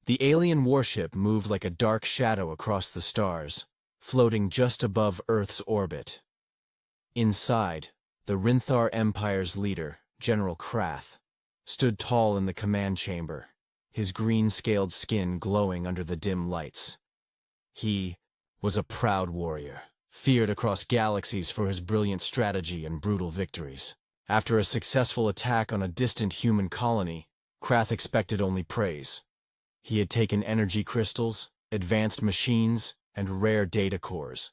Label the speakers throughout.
Speaker 1: The alien warship moved like a dark shadow across the stars, floating just above Earth's orbit. Inside, the Rinthar Empire's leader, General Krath, stood tall in the command chamber, his green-scaled skin glowing under the dim lights. He was a proud warrior, feared across galaxies for his brilliant strategy and brutal victories. After a successful attack on a distant human colony, Krath expected only praise. He had taken energy crystals, advanced machines, and rare data cores.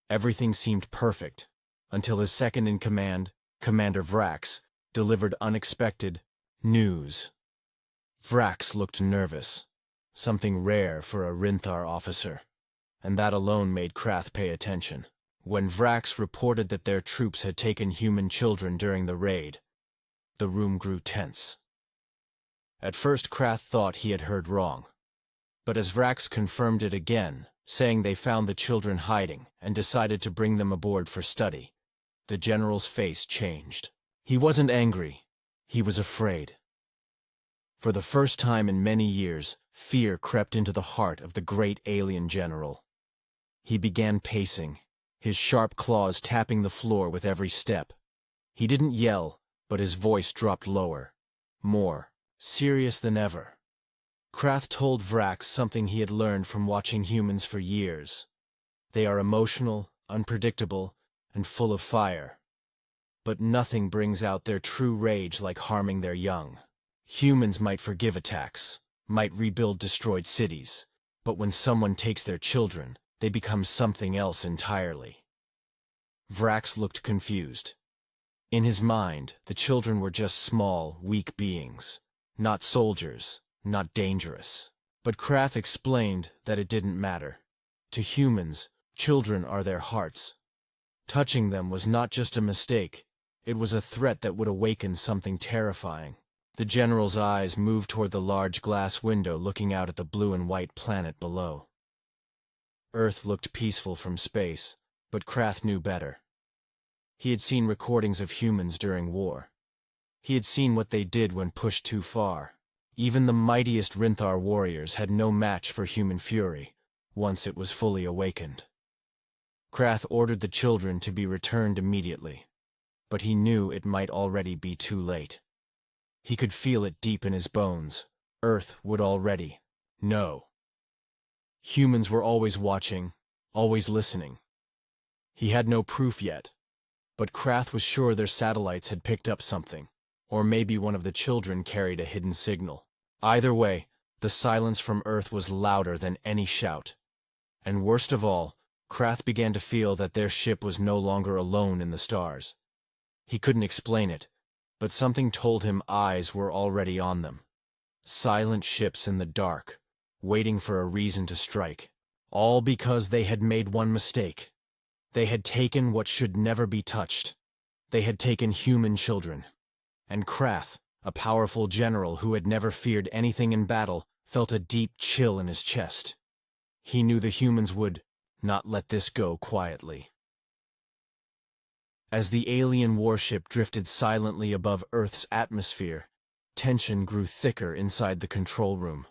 Speaker 1: Everything seemed perfect, until his second-in-command, Commander Vrax, delivered unexpected news. Vrax looked nervous, something rare for a Rinthar officer, and that alone made Krath pay attention. When Vrax reported that their troops had taken human children during the raid, the room grew tense. At first Krath thought he had heard wrong, but as Vrax confirmed it again, saying they found the children hiding and decided to bring them aboard for study, the general's face changed. He wasn't angry, he was afraid. For the first time in many years, fear crept into the heart of the great alien general. He began pacing, his sharp claws tapping the floor with every step. He didn't yell, but his voice dropped lower, more serious than ever. Krath told Vrax something he had learned from watching humans for years. They are emotional, unpredictable, and full of fire. But nothing brings out their true rage like harming their young. Humans might forgive attacks, might rebuild destroyed cities, but when someone takes their children, they become something else entirely. Vrax looked confused. In his mind, the children were just small, weak beings. Not soldiers, not dangerous. But Krath explained that it didn't matter. To humans, children are their hearts. Touching them was not just a mistake, it was a threat that would awaken something terrifying. The general's eyes moved toward the large glass window looking out at the blue and white planet below. Earth looked peaceful from space, but Krath knew better. He had seen recordings of humans during war. He had seen what they did when pushed too far. Even the mightiest Rinthar warriors had no match for human fury, once it was fully awakened. Krath ordered the children to be returned immediately, but he knew it might already be too late. He could feel it deep in his bones. Earth would already know. Humans were always watching, always listening. He had no proof yet, but Krath was sure their satellites had picked up something. Or maybe one of the children carried a hidden signal. Either way, the silence from Earth was louder than any shout. And worst of all, Krath began to feel that their ship was no longer alone in the stars. He couldn't explain it, but something told him eyes were already on them. Silent ships in the dark, waiting for a reason to strike. All because they had made one mistake. They had taken what should never be touched. They had taken human children. And Krath, a powerful general who had never feared anything in battle, felt a deep chill in his chest. He knew the humans would not let this go quietly. As the alien warship drifted silently above Earth's atmosphere, tension grew thicker inside the control room.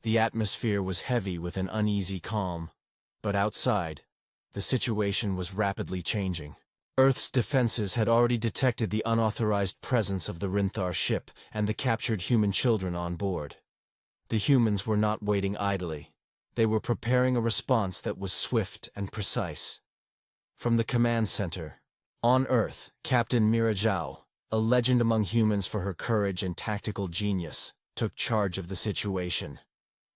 Speaker 1: The atmosphere was heavy with an uneasy calm, but outside, the situation was rapidly changing. Earth's defenses had already detected the unauthorized presence of the Rinthar ship and the captured human children on board. The humans were not waiting idly. They were preparing a response that was swift and precise. From the command center, on Earth, Captain Mira Zhao, a legend among humans for her courage and tactical genius, took charge of the situation.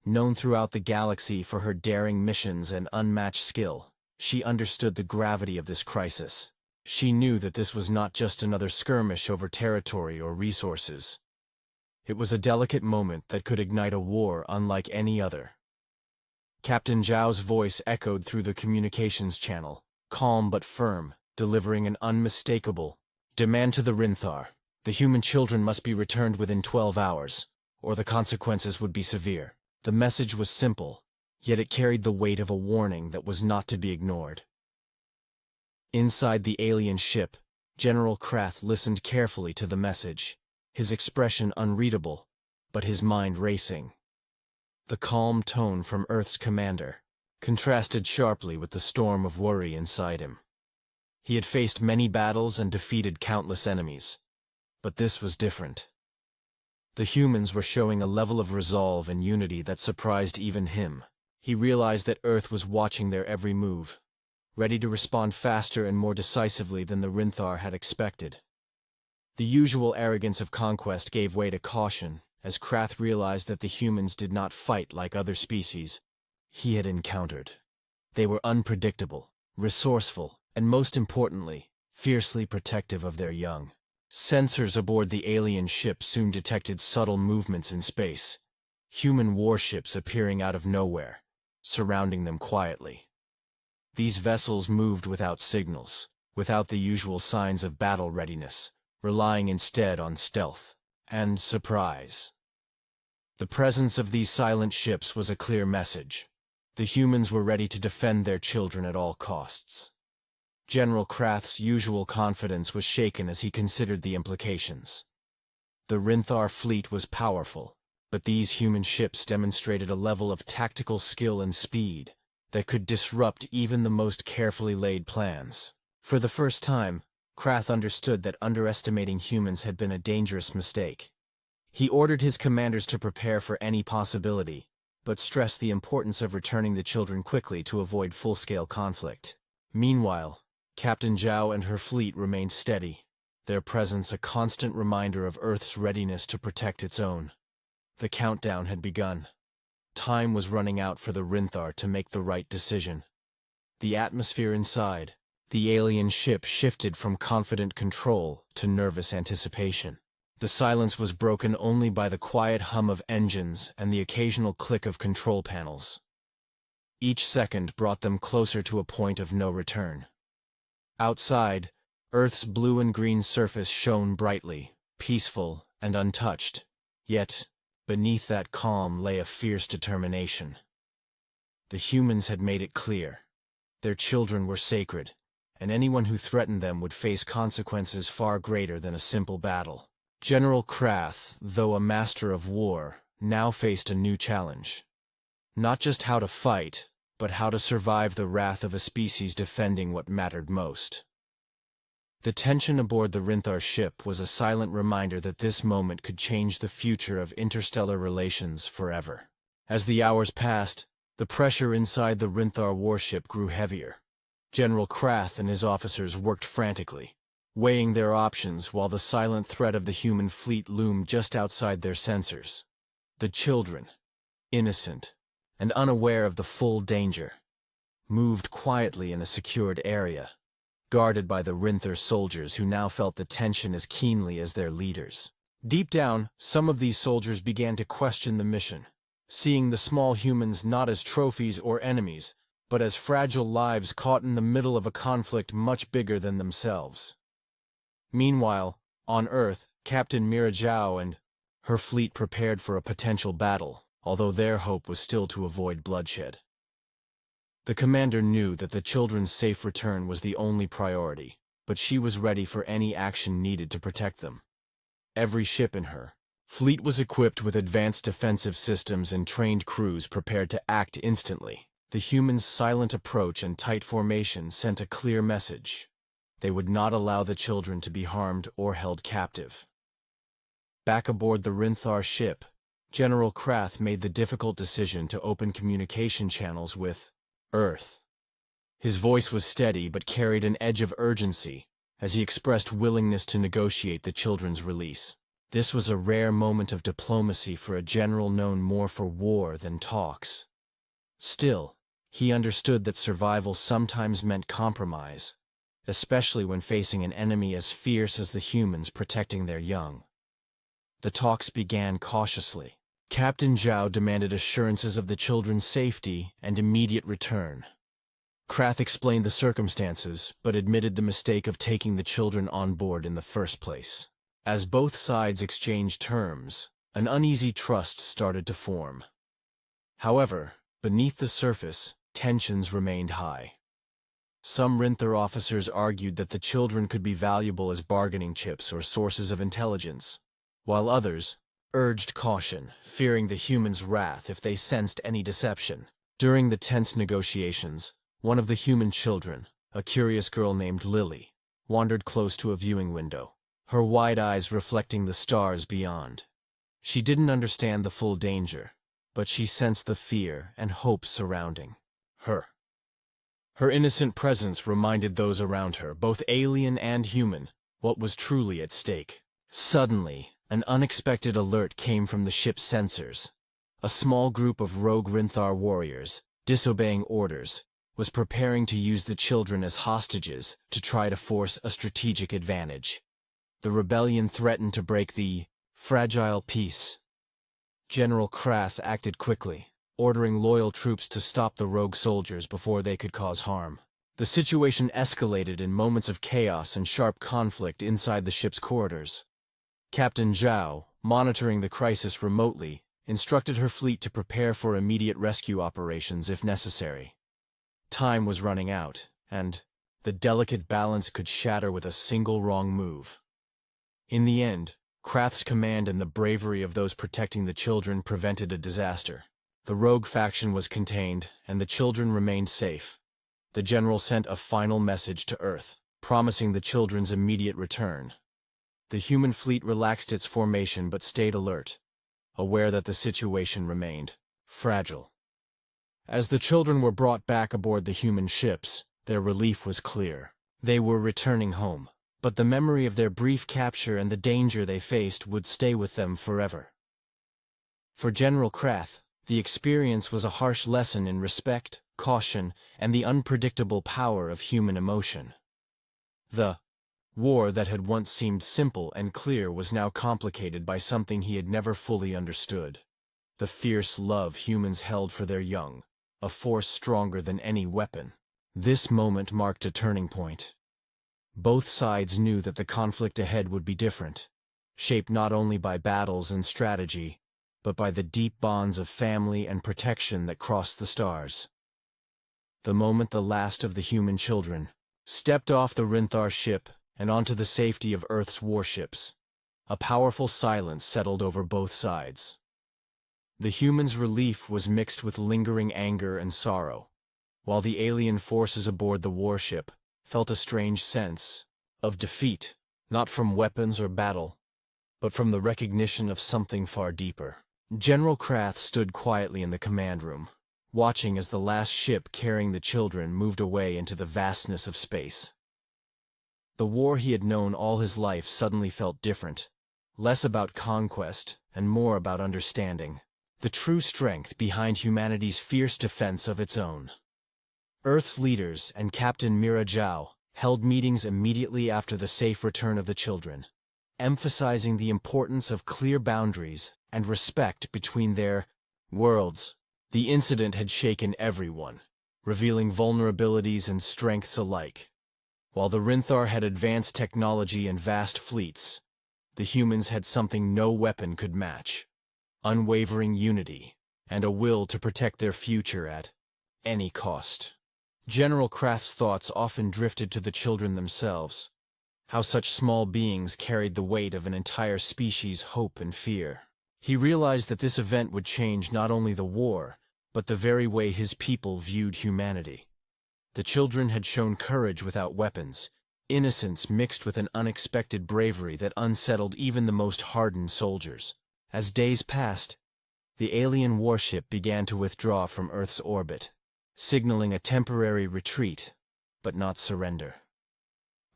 Speaker 1: Known throughout the galaxy for her daring missions and unmatched skill, she understood the gravity of this crisis. She knew that this was not just another skirmish over territory or resources. It was a delicate moment that could ignite a war unlike any other. Captain Zhao's voice echoed through the communications channel, calm but firm, delivering an unmistakable demand to the Rinthar. The human children must be returned within 12 hours, or the consequences would be severe. The message was simple, yet it carried the weight of a warning that was not to be ignored. Inside the alien ship, General Krath listened carefully to the message, his expression unreadable, but his mind racing. The calm tone from Earth's commander contrasted sharply with the storm of worry inside him. He had faced many battles and defeated countless enemies, but this was different. The humans were showing a level of resolve and unity that surprised even him. He realized that Earth was watching their every move, ready to respond faster and more decisively than the Rinthar had expected. The usual arrogance of conquest gave way to caution, as Krath realized that the humans did not fight like other species he had encountered. They were unpredictable, resourceful, and most importantly, fiercely protective of their young. Sensors aboard the alien ship soon detected subtle movements in space, human warships appearing out of nowhere, surrounding them quietly. These vessels moved without signals, without the usual signs of battle readiness, relying instead on stealth and surprise. The presence of these silent ships was a clear message. The humans were ready to defend their children at all costs. General Krath's usual confidence was shaken as he considered the implications. The Rinthar fleet was powerful, but these human ships demonstrated a level of tactical skill and speed that could disrupt even the most carefully laid plans. For the first time, Krath understood that underestimating humans had been a dangerous mistake. He ordered his commanders to prepare for any possibility, but stressed the importance of returning the children quickly to avoid full-scale conflict. Meanwhile, Captain Zhao and her fleet remained steady, their presence a constant reminder of Earth's readiness to protect its own. The countdown had begun. Time was running out for the Rinthar to make the right decision. The atmosphere inside the alien ship shifted from confident control to nervous anticipation. The silence was broken only by the quiet hum of engines and the occasional click of control panels. Each second brought them closer to a point of no return. Outside, Earth's blue and green surface shone brightly, peaceful and untouched, yet beneath that calm lay a fierce determination. The humans had made it clear. Their children were sacred, and anyone who threatened them would face consequences far greater than a simple battle. General Krath, though a master of war, now faced a new challenge. Not just how to fight, but how to survive the wrath of a species defending what mattered most. The tension aboard the Rinthar ship was a silent reminder that this moment could change the future of interstellar relations forever. As the hours passed, the pressure inside the Rinthar warship grew heavier. General Krath and his officers worked frantically, weighing their options while the silent threat of the human fleet loomed just outside their sensors. The children, innocent and unaware of the full danger, moved quietly in a secured area, guarded by the Rinthar soldiers who now felt the tension as keenly as their leaders. Deep down, some of these soldiers began to question the mission, seeing the small humans not as trophies or enemies, but as fragile lives caught in the middle of a conflict much bigger than themselves. Meanwhile, on Earth, Captain Mira Zhao and her fleet prepared for a potential battle, although their hope was still to avoid bloodshed. The commander knew that the children's safe return was the only priority, but she was ready for any action needed to protect them. Every ship in her fleet was equipped with advanced defensive systems and trained crews prepared to act instantly. The humans' silent approach and tight formation sent a clear message. They would not allow the children to be harmed or held captive. Back aboard the Rinthar ship, General Krath made the difficult decision to open communication channels with Earth. His voice was steady but carried an edge of urgency as he expressed willingness to negotiate the children's release. This was a rare moment of diplomacy for a general known more for war than talks. Still, he understood that survival sometimes meant compromise, especially when facing an enemy as fierce as the humans protecting their young. The talks began cautiously. Captain Zhao demanded assurances of the children's safety and immediate return. Krath explained the circumstances, but admitted the mistake of taking the children on board in the first place. As both sides exchanged terms, an uneasy trust started to form. However, beneath the surface, tensions remained high. Some Rinthar officers argued that the children could be valuable as bargaining chips or sources of intelligence, while others, urged caution, fearing the humans' wrath if they sensed any deception. During the tense negotiations, one of the human children, a curious girl named Lily, wandered close to a viewing window, her wide eyes reflecting the stars beyond. She didn't understand the full danger, but she sensed the fear and hope surrounding her. Her innocent presence reminded those around her, both alien and human, what was truly at stake. Suddenly, an unexpected alert came from the ship's sensors. A small group of rogue Rinthar warriors, disobeying orders, was preparing to use the children as hostages to try to force a strategic advantage. The rebellion threatened to break the fragile peace. General Krath acted quickly, ordering loyal troops to stop the rogue soldiers before they could cause harm. The situation escalated in moments of chaos and sharp conflict inside the ship's corridors. Captain Zhao, monitoring the crisis remotely, instructed her fleet to prepare for immediate rescue operations if necessary. Time was running out, and the delicate balance could shatter with a single wrong move. In the end, Krath's command and the bravery of those protecting the children prevented a disaster. The rogue faction was contained, and the children remained safe. The general sent a final message to Earth, promising the children's immediate return. The human fleet relaxed its formation but stayed alert, aware that the situation remained fragile. As the children were brought back aboard the human ships, their relief was clear. They were returning home, but the memory of their brief capture and the danger they faced would stay with them forever. For General Krath, the experience was a harsh lesson in respect, caution, and the unpredictable power of human emotion. The war that had once seemed simple and clear was now complicated by something he had never fully understood. The fierce love humans held for their young, a force stronger than any weapon. This moment marked a turning point. Both sides knew that the conflict ahead would be different, shaped not only by battles and strategy, but by the deep bonds of family and protection that crossed the stars. The moment the last of the human children stepped off the Rinthar ship and onto the safety of Earth's warships, a powerful silence settled over both sides. The humans' relief was mixed with lingering anger and sorrow, while the alien forces aboard the warship felt a strange sense of defeat, not from weapons or battle, but from the recognition of something far deeper. General Krath stood quietly in the command room, watching as the last ship carrying the children moved away into the vastness of space. The war he had known all his life suddenly felt different, less about conquest and more about understanding the true strength behind humanity's fierce defense of its own. Earth's leaders and Captain Mira Zhao held meetings immediately after the safe return of the children, emphasizing the importance of clear boundaries and respect between their worlds. The incident had shaken everyone, revealing vulnerabilities and strengths alike. While the Rinthar had advanced technology and vast fleets, the humans had something no weapon could match: unwavering unity and a will to protect their future at any cost. General Krath's thoughts often drifted to the children themselves, how such small beings carried the weight of an entire species' hope and fear. He realized that this event would change not only the war, but the very way his people viewed humanity. The children had shown courage without weapons, innocence mixed with an unexpected bravery that unsettled even the most hardened soldiers. As days passed, the alien warship began to withdraw from Earth's orbit, signaling a temporary retreat, but not surrender.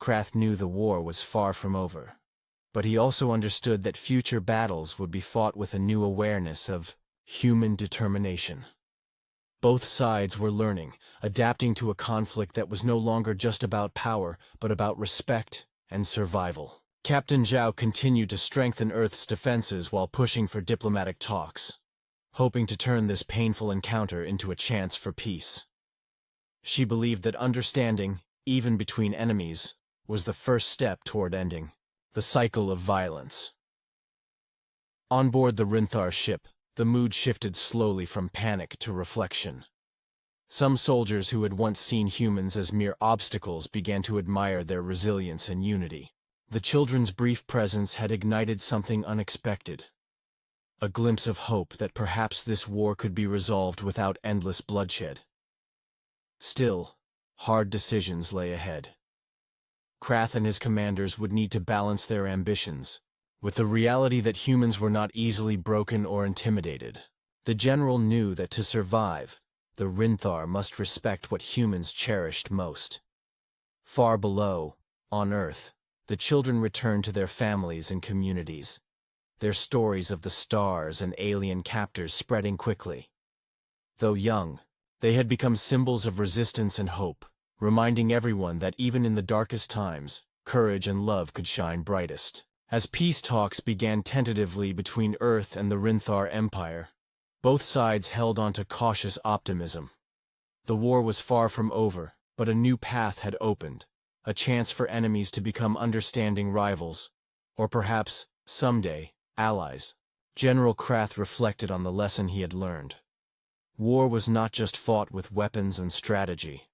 Speaker 1: Krath knew the war was far from over, but he also understood that future battles would be fought with a new awareness of human determination. Both sides were learning, adapting to a conflict that was no longer just about power, but about respect and survival. Captain Zhao continued to strengthen Earth's defenses while pushing for diplomatic talks, hoping to turn this painful encounter into a chance for peace. She believed that understanding, even between enemies, was the first step toward ending the cycle of violence. On board the Rinthar ship, the mood shifted slowly from panic to reflection. Some soldiers who had once seen humans as mere obstacles began to admire their resilience and unity. The children's brief presence had ignited something unexpected. a glimpse of hope that perhaps this war could be resolved without endless bloodshed. Still, hard decisions lay ahead. Krath and his commanders would need to balance their ambitions with the reality that humans were not easily broken or intimidated. The general knew that to survive, the Rinthar must respect what humans cherished most. Far below, on Earth, the children returned to their families and communities, their stories of the stars and alien captors spreading quickly. Though young, they had become symbols of resistance and hope, reminding everyone that even in the darkest times, courage and love could shine brightest. As peace talks began tentatively between Earth and the Rinthar Empire, both sides held on to cautious optimism. The war was far from over, but a new path had opened, a chance for enemies to become understanding rivals, or perhaps, someday, allies. General Krath reflected on the lesson he had learned. War was not just fought with weapons and strategy,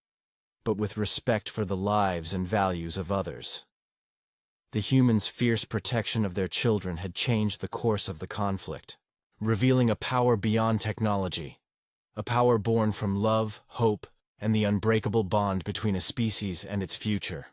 Speaker 1: but with respect for the lives and values of others. The humans' fierce protection of their children had changed the course of the conflict, revealing a power beyond technology, a power born from love, hope, and the unbreakable bond between a species and its future.